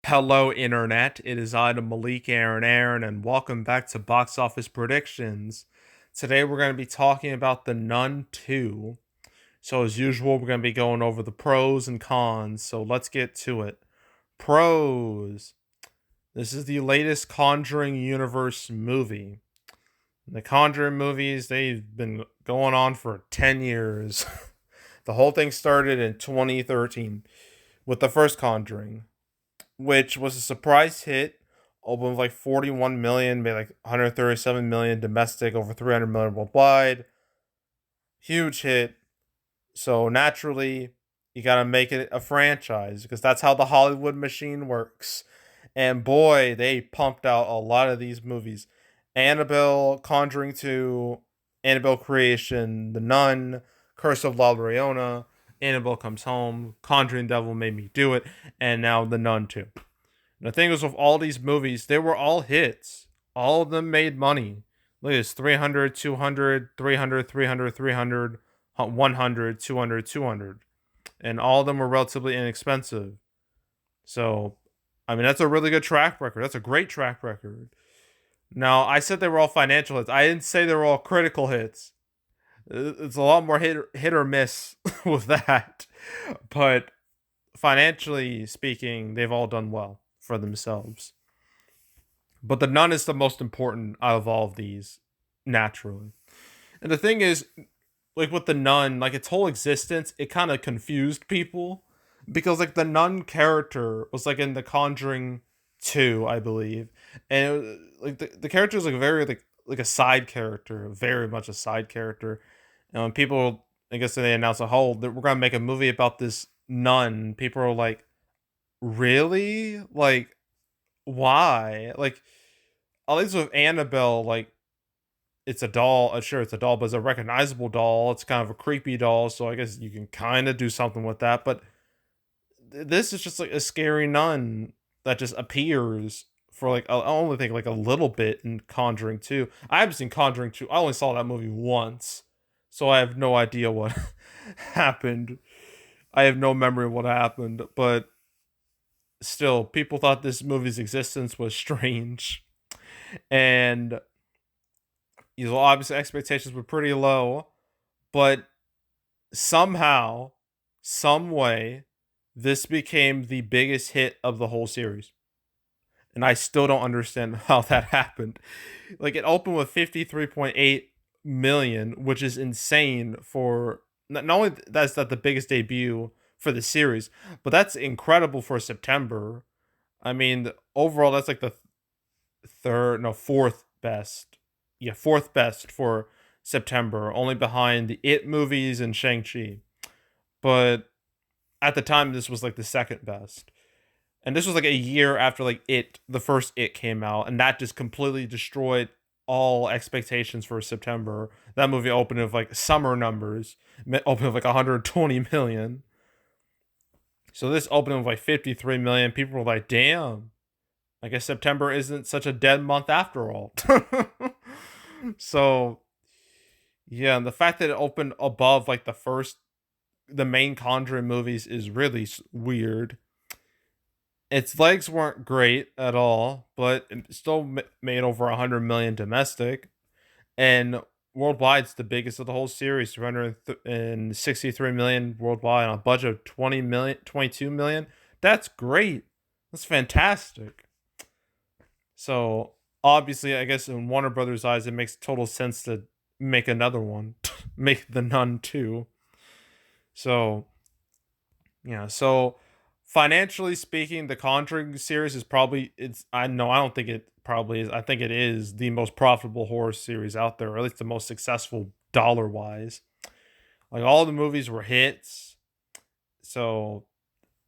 Hello, Internet. It is I, the Malik Aaron, and welcome back to Box Office Predictions. Today, we're going to be talking about The Nun 2. So, as usual, we're going to be going over the pros and cons. So, let's get to it. Pros. This is the latest Conjuring Universe movie. The Conjuring movies, they've been going on for 10 years. The whole thing started in 2013 with the first Conjuring, which was a surprise hit. Opened with like 41 million, made like 137 million domestic, over 300 million worldwide. Huge hit. So naturally, you gotta make it a franchise because that's how the Hollywood machine works. And boy, they pumped out a lot of these movies. Annabelle, Conjuring 2, Annabelle Creation, The Nun, Curse of La Llorona, Annabelle Comes Home, Conjuring Devil Made Me Do It, and now The Nun 2. The thing is, with all these movies, they were all hits. All of them made money. Look at this: 300, 200, 300, 300, 300, 100, 200, 200. And all of them were relatively inexpensive. So, I mean, that's a really good track record. That's a great track record. Now, I said they were all financial hits. I didn't say they were all critical hits. It's a lot more hit or miss with that. But financially speaking, they've all done well for themselves. But the nun is the most important out of all of these, naturally. And the thing is, like with the nun, like its whole existence, it kind of confused people because like the nun character was like in The Conjuring 2, I believe, and it was, like the character is like very like a side character, very much a side character. And when people, I guess they announced a whole that we're gonna make a movie about this nun, people are like, really, like why, like at least with Annabelle, like it's a doll. Sure, it's a doll, but it's a recognizable doll. It's kind of a creepy doll, so I guess you can kind of do something with that. But this is just like a scary nun that just appears for like I only think like a little bit in Conjuring 2. I haven't seen Conjuring 2. I only saw that movie once, so I have no idea what happened. I have no memory of what happened, but still, people thought this movie's existence was strange, and you know, obviously expectations were pretty low, but somehow, some way, this became the biggest hit of the whole series. And I still don't understand how that happened. Like it opened with 53.8 million, which is insane for not only that's that the biggest debut for the series, but that's incredible for September. I mean, overall that's like the fourth best. Yeah, fourth best for September, only behind the It movies and Shang-Chi. But at the time, this was like the second best. And this was like a year after like the first It came out, and that just completely destroyed all expectations for September. That movie opened with like summer numbers, opened with like 120 million. So this opened with like 53 million. People were like, damn, I guess September isn't such a dead month after all. So yeah, and the fact that it opened above like the main Conjuring movies is really weird. Its legs weren't great at all, but it still made over 100 million domestic, and worldwide it's the biggest of the whole series, 363 million worldwide on a budget of 20 million, 22 million. That's great. That's fantastic. So obviously, I guess in Warner Brothers' eyes, it makes total sense to make another one, make The Nun 2. So yeah, so financially speaking, the Conjuring series is probably it's I know I don't think it probably is. I think it is the most profitable horror series out there, or at least the most successful dollar wise. Like all the movies were hits, so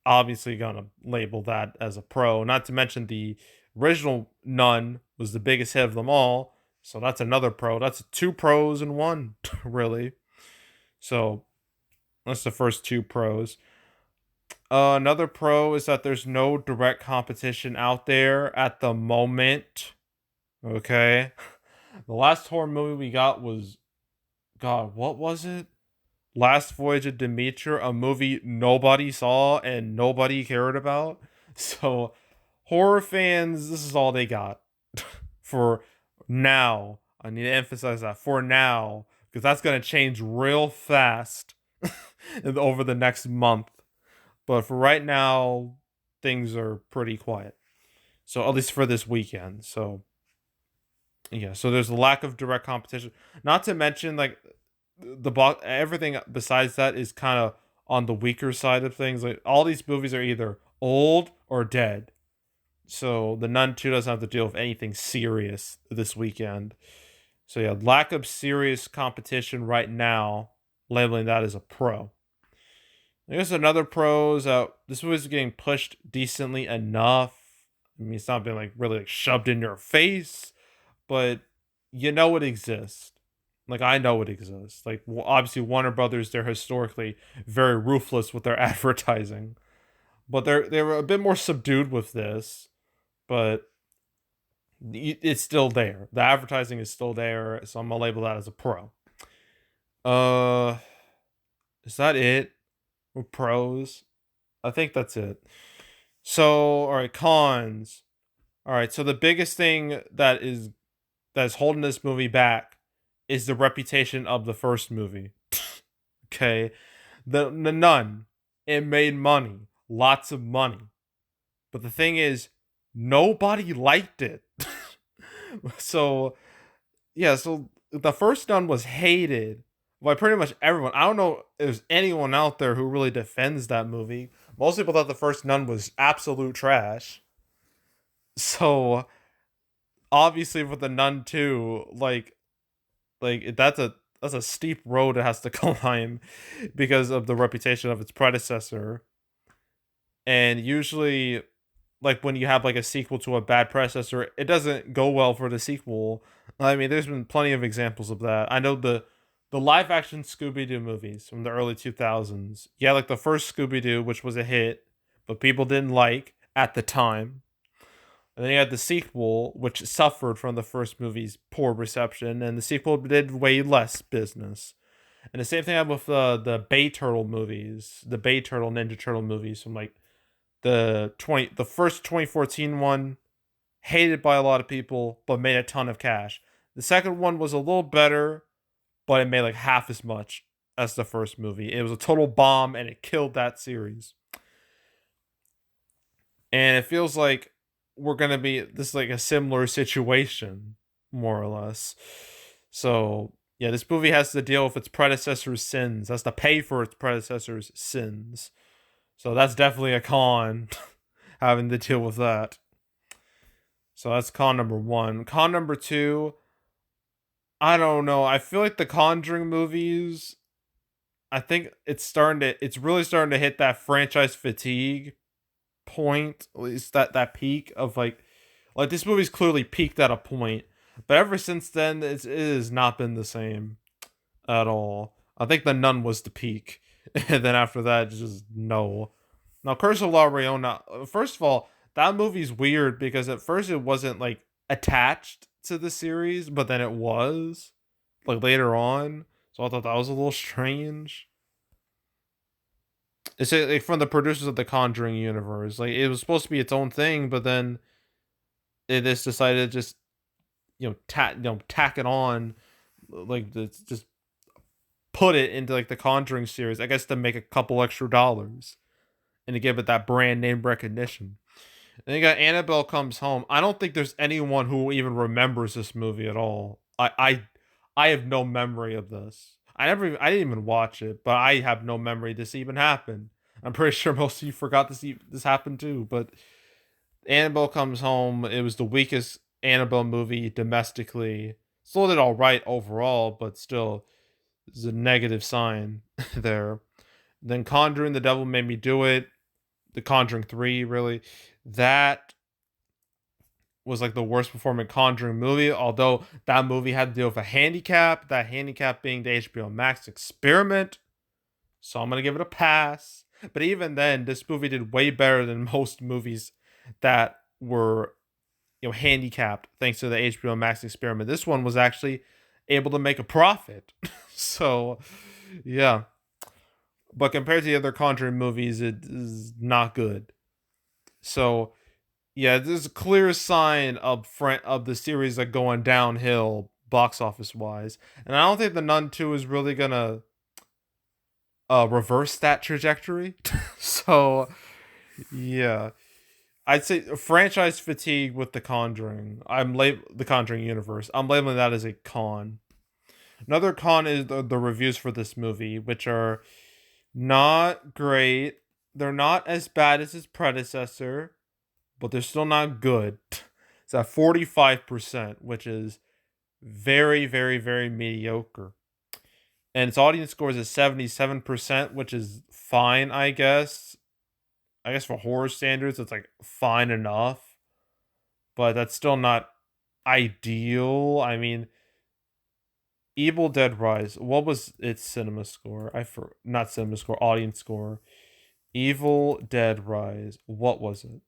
obviously gonna label that as a pro. Not to mention the original Nun was the biggest hit of them all, so that's another pro. That's two pros in one, really. So that's the first two pros. Another pro is that there's no direct competition out there at the moment. Okay. The last horror movie we got was, God, what was it? Last Voyage of Demeter, a movie nobody saw and nobody cared about. So Horror fans, this is all they got for now. I need to emphasize that for now, because that's going to change real fast over the next month. But for right now, things are pretty quiet. So at least for this weekend. So yeah, so there's a lack of direct competition. Not to mention like the box, everything besides that is kind of on the weaker side of things. Like all these movies are either old or dead. So the Nun 2 doesn't have to deal with anything serious this weekend. So yeah, lack of serious competition right now, labeling that as a pro. I guess another pro is this movie's getting pushed decently enough. I mean, it's not been like really like shoved in your face, but you know it exists. Like I know it exists. Like obviously Warner Brothers, they're historically very ruthless with their advertising, but they're a bit more subdued with this. But it's still there. The advertising is still there, so I'm gonna label that as a pro. Uh, is that it? With pros? I think that's it. So, all right, cons. All right, so the biggest thing that's holding this movie back is the reputation of the first movie. Okay, the Nun, it made money, lots of money, but the thing is, nobody liked it. So yeah, so the first Nun was hated by pretty much everyone. I don't know if there's anyone out there who really defends that movie. Most people thought the first Nun was absolute trash. So obviously with the Nun 2, like that's a steep road it has to climb because of the reputation of its predecessor. And usually like when you have like a sequel to a bad predecessor, it doesn't go well for the sequel. I mean, there's been plenty of examples of that. I know the live action Scooby Doo movies from the early 2000s. Yeah, like the first Scooby Doo, which was a hit, but people didn't like at the time. And then you had the sequel, which suffered from the first movie's poor reception, and the sequel did way less business. And the same thing happened with the Bay Turtle movies, the Bay Turtle Ninja Turtle movies from like the first 2014 one, hated by a lot of people, but made a ton of cash. The second one was a little better, but it made like half as much as the first movie. It was a total bomb and it killed that series. And it feels like we're gonna be this like a similar situation, more or less. So yeah, this movie has to deal with its predecessor's sins, has to pay for its predecessor's sins. So that's definitely a con, having to deal with that. So that's con number one. Con number two, I don't know. I feel like the Conjuring movies, I think it's really starting to hit that franchise fatigue point, at least that peak of like this movie's clearly peaked at a point, but ever since then it has not been the same at all. I think the Nun was the peak, and then after that, just no. Now, Curse of La Llorona. First of all, that movie's weird because at first it wasn't like attached to the series, but then it was like later on. So I thought that was a little strange. It's like from the producers of the Conjuring universe. Like it was supposed to be its own thing, but then it just decided to just tack it on, like just put it into like the Conjuring series. I guess to make a couple extra dollars and to give it that brand name recognition. And you got Annabelle Comes Home. I don't think there's anyone who even remembers this movie at all. I have no memory of this. I didn't even watch it, but I have no memory this even happened. I'm pretty sure most of you forgot this happened too. But Annabelle Comes Home. It was the weakest Annabelle movie domestically. Still did all right overall, but still is a negative sign there. Then Conjuring the Devil Made Me Do It. The Conjuring 3, really. That was like the worst performing Conjuring movie, although that movie had to deal with a handicap, that handicap being the HBO Max experiment. So I'm going to give it a pass. But even then, this movie did way better than most movies that were, handicapped thanks to the HBO Max experiment. This one was actually able to make a profit. So, yeah. But compared to the other Conjuring movies, it is not good. So, Yeah, there's a clear sign of front of the series like going downhill box office wise, and I don't think the Nun 2 is really gonna reverse that trajectory. So yeah, I'd say franchise fatigue with the Conjuring. The Conjuring universe. I'm labeling that as a con. Another con is the reviews for this movie, which are not great. They're not as bad as its predecessor, but they're still not good. It's at 45%, which is very, very, very mediocre. And its audience score is at 77%, which is fine, I guess. I guess for horror standards, it's like fine enough, but that's still not ideal. I mean, Evil Dead Rise, what was its cinema score? Not cinema score, audience score. Evil Dead Rise, what was it?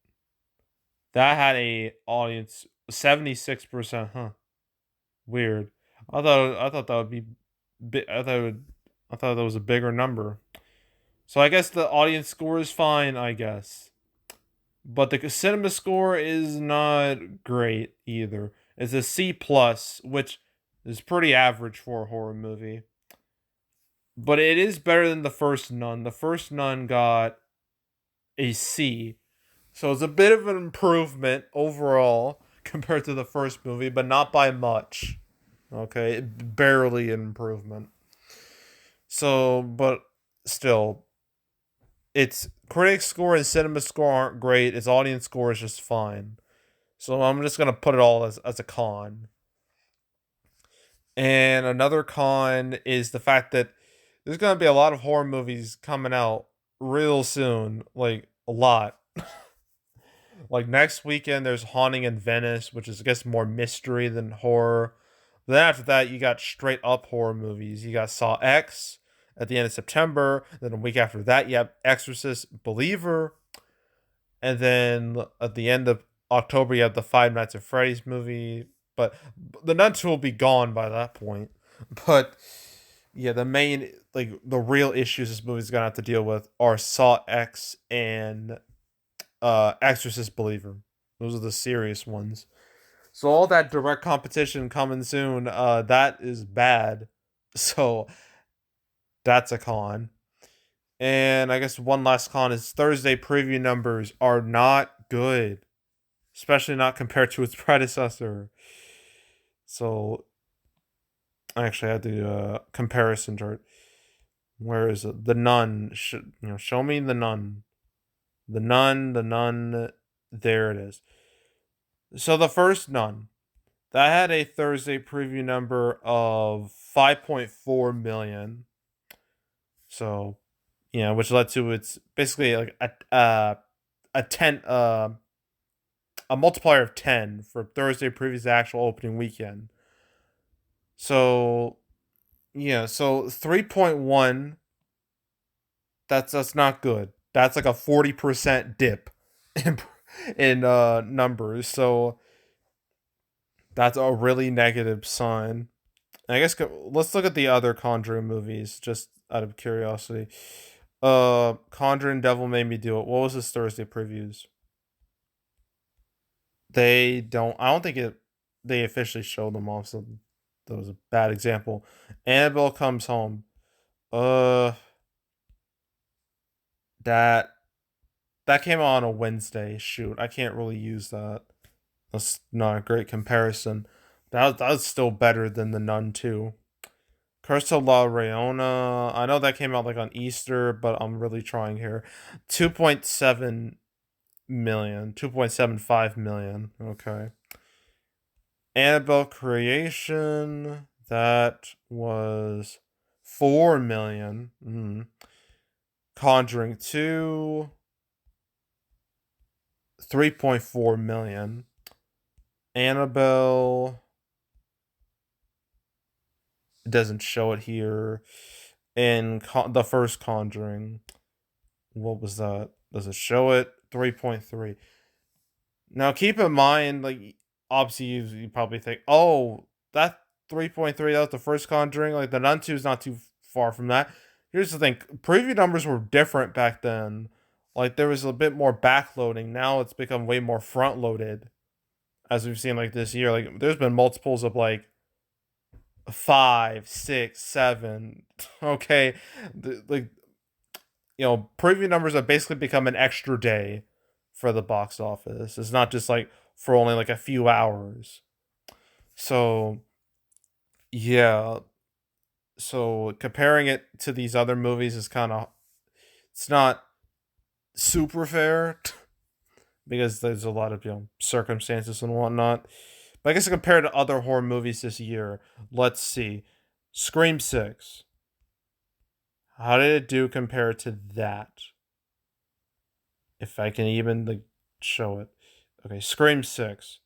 That had a audience 76%, huh? Weird. I thought that would be I thought that was a bigger number. So I guess the audience score is fine, I guess. But the cinema score is not great either. It's a C plus, which is pretty average for a horror movie. But it is better than the first Nun. The first Nun got a C. So it's a bit of an improvement overall compared to the first movie, but not by much. Okay, barely an improvement. So, but still, its critic score and cinema score aren't great. Its audience score is just fine. So I'm just gonna put it all as a con. And another con is the fact that there's gonna be a lot of horror movies coming out real soon, like a lot. Like next weekend, there's Haunting in Venice, which is I guess more mystery than horror. Then after that, you got straight up horror movies. You got Saw X at the end of September. Then a week after that, you have Exorcist Believer. And then at the end of October, you have the Five Nights at Freddy's movie. But the Nun 2 will be gone by that point. But yeah, the main, like, the real issues this movie's gonna have to deal with are Saw X and Exorcist Believer. Those are the serious ones. So all that direct competition coming soon, that is bad. So that's a con. And I guess one last con is Thursday preview numbers are not good, especially not compared to its predecessor. So I actually had the comparison chart. Where is it? The Nun. Show me the Nun. The Nun. The Nun. There it is. So the first Nun that had a Thursday preview number of 5.4 million. So, which led to it's basically like a 10 a multiplier of 10 for Thursday previous actual opening weekend. So, so 3.1, that's not good. That's like a 40% dip in numbers. So, that's a really negative sign. I guess let's look at the other Conjuring movies just out of curiosity. Conjuring Devil Made Me Do It. What was his Thursday previews? They don't. I don't think they officially showed them off. So that was a bad example. Annabelle Comes Home. Uh, that that came out on a Wednesday. Shoot, I can't really use that. That's not a great comparison. That was still better than the Nun 2. Curse of La Leona. I know that came out like on Easter, but I'm really trying here. 2.7 million. 2.75 million. Okay. Annabelle Creation. That was 4 million. Conjuring 2. 3.4 million. Annabelle. It doesn't show it here. And the first Conjuring. What was that? Does it show it? 3.3. Now keep in mind, like, obviously you probably think, oh, that 3.3, that was the first Conjuring. Like, the Nun 2 is not too far from that. Here's the thing, preview numbers were different back then. Like there was a bit more backloading. Now it's become way more front loaded, as we've seen like this year. Like there's been multiples of like five, six, seven. Okay, like preview numbers have basically become an extra day for the box office. It's not just like for only like a few hours. So yeah, so comparing it to these other movies is kind of, it's not super fair because there's a lot of circumstances and whatnot. But I guess compared to other horror movies this year, let's see, Scream 6. How did it do compared to that? If I can even like show it. Okay, Scream 6.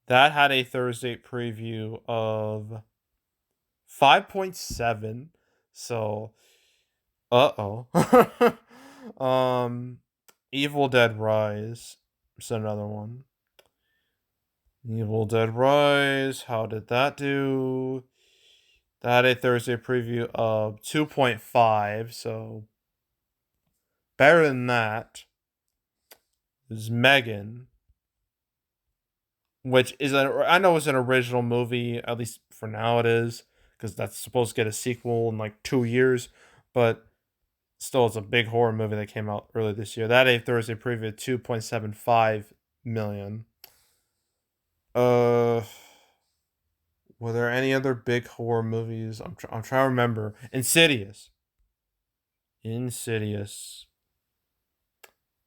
That had a Thursday preview of 5.7. So, uh-oh. um Evil Dead Rise is another one. Evil Dead Rise, how did that do? That had a Thursday preview of 2.5, so better than that is Megan, which is I know it's an original movie, at least for now it is, because that's supposed to get a sequel in like 2 years, but still it's a big horror movie that came out earlier this year. That a Thursday preview of 2.75 million. Uh, were there any other big horror movies? I'm trying to remember. Insidious. Insidious.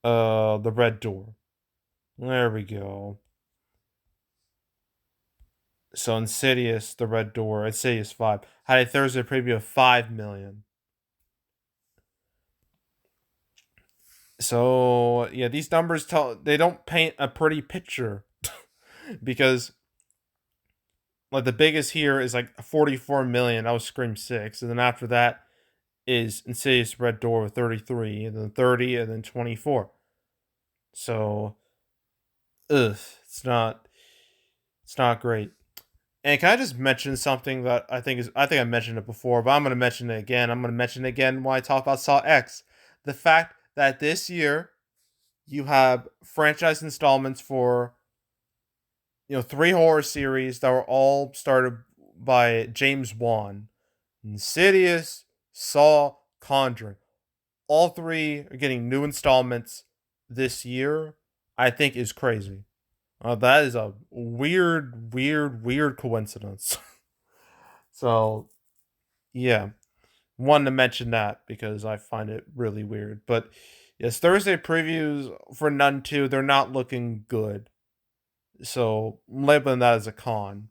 The Red Door. There we go. So Insidious, The Red Door, Insidious 5 had a Thursday preview of 5 million. So yeah, these numbers they don't paint a pretty picture because like the biggest here is like 44 million. That was Scream 6, and then after that is Insidious Red Door with 33, and then 30, and then 24. So, it's not great. And can I just mention something that I think I mentioned it before, but I'm gonna mention it again. I'm gonna mention it again when I talk about Saw X. The fact that this year you have franchise installments for three horror series that were all started by James Wan: Insidious, Saw, Conjuring. All three are getting new installments this year. I think is crazy. That is a weird coincidence. So yeah, wanted to mention that because I find it really weird. But yes, Thursday previews for Nun 2, they're not looking good. So I'm labeling that as a con.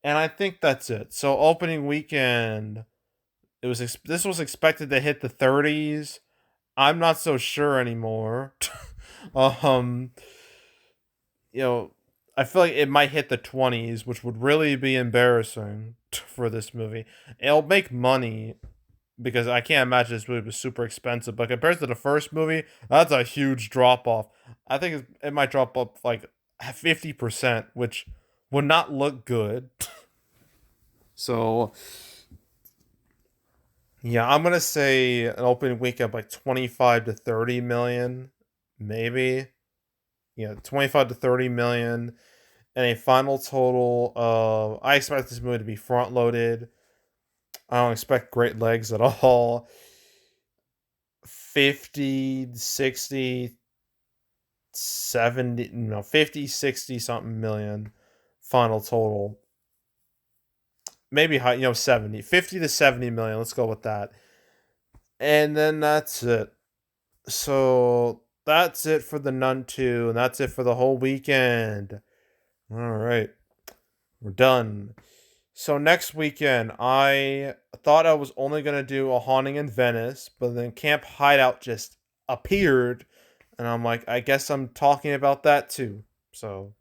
And I think that's it. So opening weekend, this was expected to hit the 30s. I'm not so sure anymore. um, you know, I feel like it might hit the 20s, which would really be embarrassing for this movie. It'll make money because I can't imagine this movie was super expensive, but compared to the first movie, that's a huge drop off. I think it might drop up like 50%, which would not look good. So, yeah, I'm gonna say an opening weekend like 25 to 30 million, maybe. Yeah, 25 to 30 million, and a final total of, I expect this movie to be front loaded. I don't expect great legs at all. 50, 60, 70, no, 50, 60 something million final total. Maybe high, 70, 50 to 70 million. Let's go with that. And then that's it. So that's it for the Nun 2, and that's it for the whole weekend. All right, we're done. So next weekend, I thought I was only gonna do A Haunting in Venice, but then Camp Hideout just appeared, and I'm like, I guess I'm talking about that too. So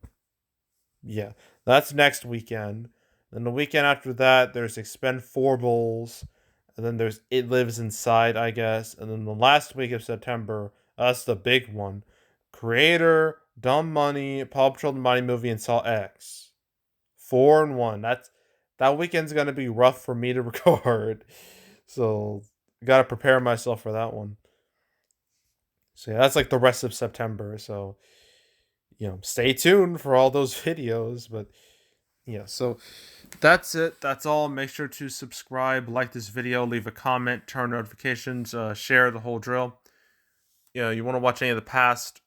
yeah, that's next weekend. Then the weekend after that, there's Expendables, and then there's It Lives Inside, I guess, and then the last week of September, that's the big one: Creator, Dumb Money, Paw Patrol the Mighty Movie, and Saw X. 4-1. That weekend's gonna be rough for me to record, so gotta prepare myself for that one. So yeah, that's like the rest of September. So stay tuned for all those videos. But yeah, so that's it. That's all. Make sure to subscribe, like this video, leave a comment, turn notifications, share the whole drill. You want to watch any of the past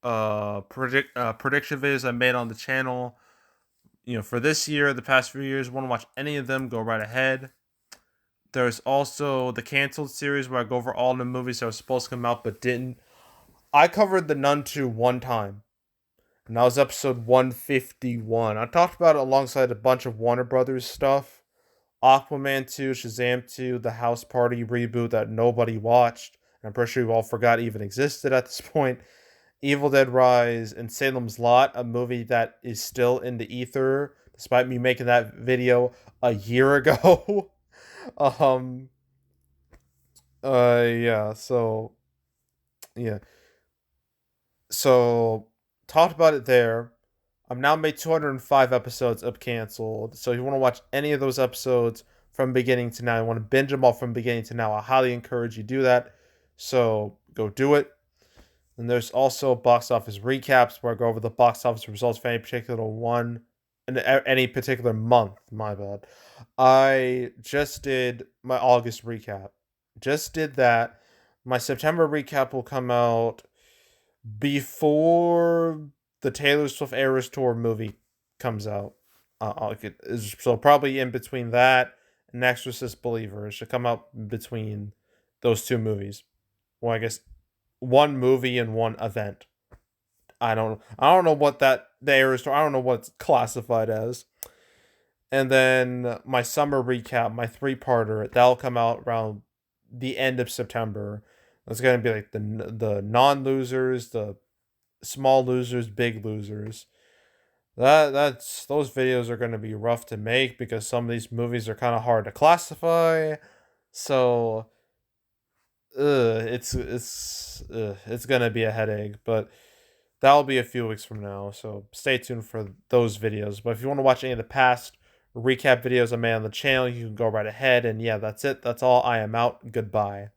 prediction videos I made on the channel. For this year, the past few years, want to watch any of them, go right ahead. There's also the canceled series where I go over all the movies that were supposed to come out but didn't. I covered the Nun II one time, and that was episode 151. I talked about it alongside a bunch of Warner Brothers stuff. Aquaman 2, Shazam 2, the House Party reboot that nobody watched. I'm pretty sure you all forgot even existed at this point. Evil Dead Rise, and Salem's Lot, a movie that is still in the ether, despite me making that video a year ago. um yeah, so yeah. So talked about it there. I've now made 205 episodes of Canceled. So if you want to watch any of those episodes from beginning to now, you want to binge them all from beginning to now, I highly encourage you do that. So go do it. And there's also box office recaps where I go over the box office results for any particular one and any particular month. My bad. I just did my August recap. Just did that. My September recap will come out before the Taylor Swift Eras Tour movie comes out. So probably in between that and Exorcist Believer. It should come out between those two movies. Well, I guess one movie and one event. I don't know what the Eras Tour. I don't know what it's classified as. And then my summer recap, my 3-parter, that'll come out around the end of September. It's gonna be like the non-losers, the small losers, big losers. That's those videos are gonna be rough to make because some of these movies are kind of hard to classify. So, it's gonna be a headache, but that'll be a few weeks from now. So stay tuned for those videos. But if you want to watch any of the past recap videos I made on the channel, you can go right ahead. And yeah, that's it. That's all. I am out. Goodbye.